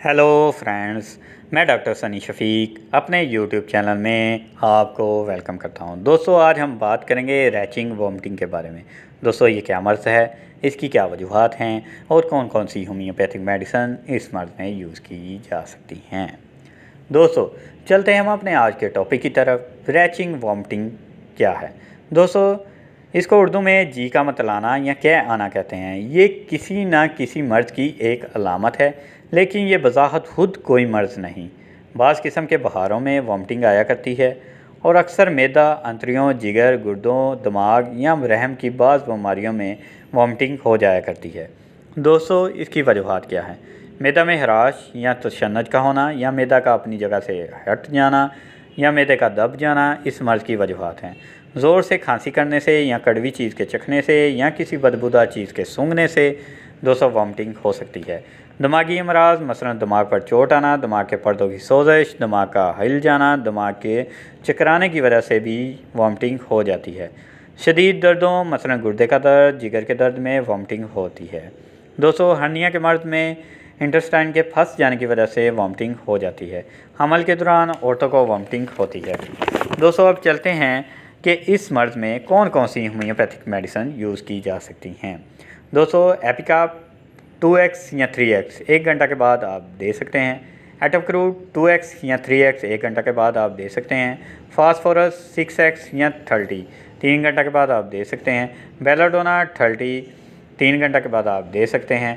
Hello friends, मैं doctor Sunny Shafiq अपने YouTube channel में आपको वेलकम करता हूं। दोस्तों, आज हम बात करेंगे रैचिंग वॉमिटिंग के बारे में। दोस्तों, ये क्या मर्ज़ है, इसकी क्या वजूहात हैं और कौन कौन सी होम्योपैथिक मेडिसिन इस मर्ज़ में यूज़ की जा सकती हैं। दोस्तों, चलते हैं हम अपने आज के टॉपिक की तरफ। रैचिंग वॉमिटिंग क्या है? दोस्तों, इसको उर्दू में जी का मतलाना या कह आना कहते हैं। ये किसी न किसी मर्ज़ की एक अलामत है, लेकिन ये बज़ाहत खुद कोई मर्ज़ नहीं। बाज़ किस्म के बहारों में वॉमिटिंग आया करती है और अक्सर मैदा, अंतड़ियों, जिगर, गुर्दों, दिमाग या रहम की बाज़ बीमारियों में वॉमिटिंग हो जाया करती है। दोस्तों, इसकी वजूहात क्या हैं? मैदा में हराश या तशन्नुज का होना, या मैदा का अपनी जगह से हट जाना, या मैदे का दब जाना इस मर्ज़ की वजूहात हैं। ज़ोर से खांसी करने से, या कड़वी चीज़ के चखने से, या किसी बदबूदार चीज़ के सूंघने से दोस्तों वॉमिटिंग हो सकती है। दिमागी अमराज मसलन दिमाग पर चोट आना, दिमाग के पर्दों की सोजिश, दिमाग का हिल जाना, दिमाग के चकराने की वजह से भी वॉमिटिंग हो जाती है। शदीद दर्दों मसलन गुर्दे का दर्द, जिगर के दर्द में वॉमिटिंग होती है। दोस्तों, हर्निया के मर्द में इंटेस्टाइन के फंस जाने की वजह से वॉमिटिंग हो जाती है। हमल के दौरान औरतों को वॉमिटिंग होती है। दोस्तों, अब चलते हैं कि इस मर्ज़ में कौन कौन सी होम्योपैथिक मेडिसिन यूज़ की जा सकती हैं। दोस्तों, एपिकाप 2x या 3x 1 घंटा के बाद आप दे सकते हैं। एटोक्रूट 2x या 3x 1 घंटा के बाद आप दे सकते हैं। फास्फोरस 6x या 30 3 घंटा के बाद आप दे सकते हैं। बेलाडोना 30 3 घंटा के बाद आप दे सकते हैं।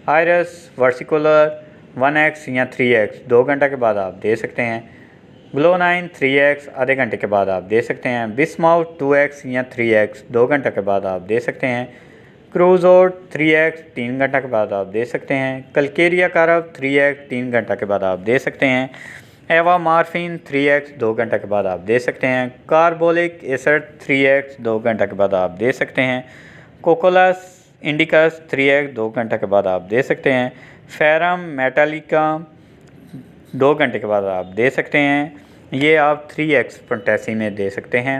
आयरस वर्सिकुलर 1x या 3x 2 घंटा के बाद आप दे सकते हैं। ग्लोनाइन 3x आधे घंटे के बाद आप दे सकते हैं। बिस्माउथ 2x या 3x 2 घंटे के बाद आप दे सकते हैं। क्रूजोट 3x 3 घंटा के बाद आप दे सकते हैं। कलकेरिया कारब 3x 3 घंटा के बाद आप दे सकते हैं। एवा मार्फिन 3x 2 घंटा के बाद आप दे सकते हैं। कार्बोलिक एसिड 3x 2 घंटा के बाद आप दे सकते हैं। कोकोलस इंडिकस 3x 2 घंटा के बाद आप दे सकते हैं। फेरम मेटालिका 2 घंटे के बाद आप दे सकते हैं। ये आप 3x पोटेसी में दे सकते हैं।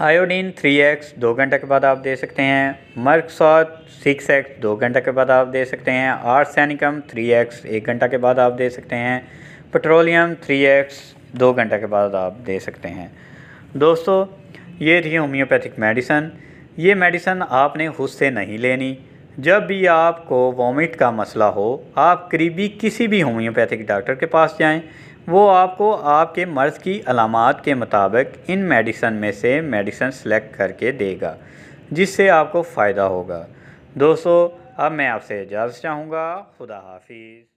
आयोडीन 3x 2 घंटे के बाद आप दे सकते हैं। मर्कसॉट 6x 2 घंटे के बाद आप दे सकते हैं। आर्सेनिकम 3x 1 घंटा के बाद आप दे सकते हैं। पेट्रोलियम 3x 2 घंटे के बाद आप दे सकते हैं। दोस्तों, ये थी होम्योपैथिक मेडिसन। ये मेडिसन आपने खुद से नहीं लेनी। जब भी आपको वॉमिट का मसला हो, आप करीबी किसी भी होम्योपैथिक डॉक्टर के पास जाएं। वो आपको आपके मर्ज़ की अलामात के मुताबिक इन मेडिसन में से मेडिसन सेलेक्ट करके देगा, जिससे आपको फ़ायदा होगा। दोस्तों, अब मैं आपसे इजाज़त चाहूँगा। खुदा हाफिज़।